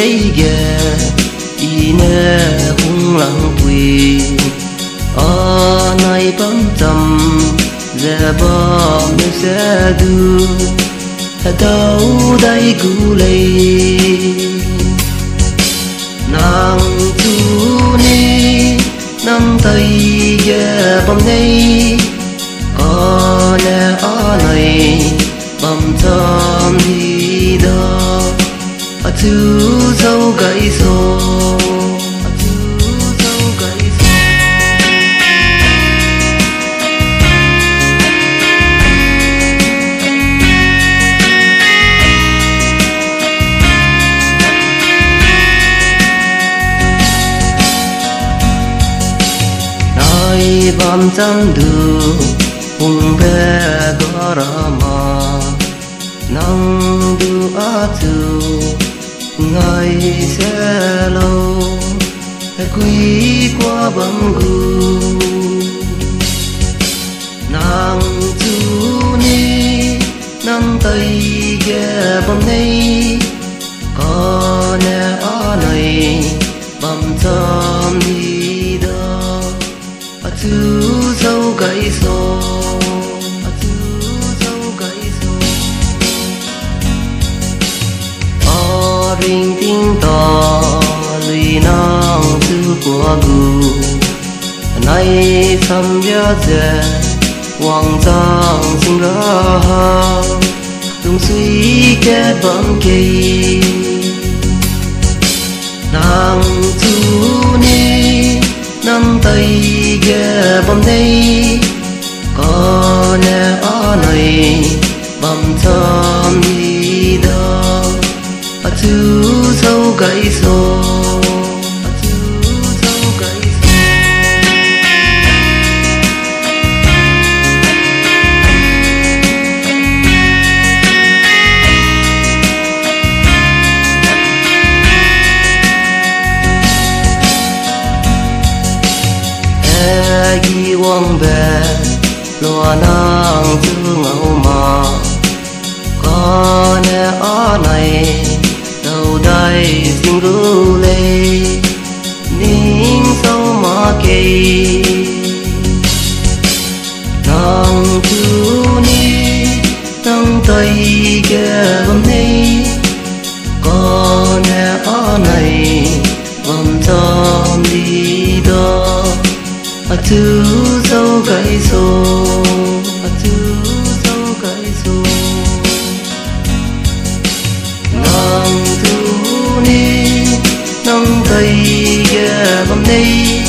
đây gà y nè hung lăng quỳ ở nơi bấm tầm giờ bom nơi sẽ đưa đâu đây cũ lây nàng tu ni nắm tay gà bom đây có nè ở này bom tầm đi đó thứ dâu gãy xô nơi bom trăm đường hùng bé có ra mà nắng đưa á từ ngày sẽ lâu quý qua bấm gu nàng tu ni nắm tay ghé bấm này có nè ở này bấm thơm đi đó thứ dâu gãy xô ring tiếng to lì nong thứ của gu nay thăm nhớ giờ hoàng giang sinh ra dung suy kết bấm kỳ nàng tu ni nắm tay ghé bấm đây có nè ở này bấm thơm đi đó thứ dâu gãy xô ghi quang bè loa nang tư ngầu mà có nè ở này đâu đây xin ru lê nín sâu mà kề nàng tu ni nắm tay ghé bấm này có nè ở này bấm thơm đi đó thứ dâu gãy xô nàng tu ni nắm tay ghé bấm đây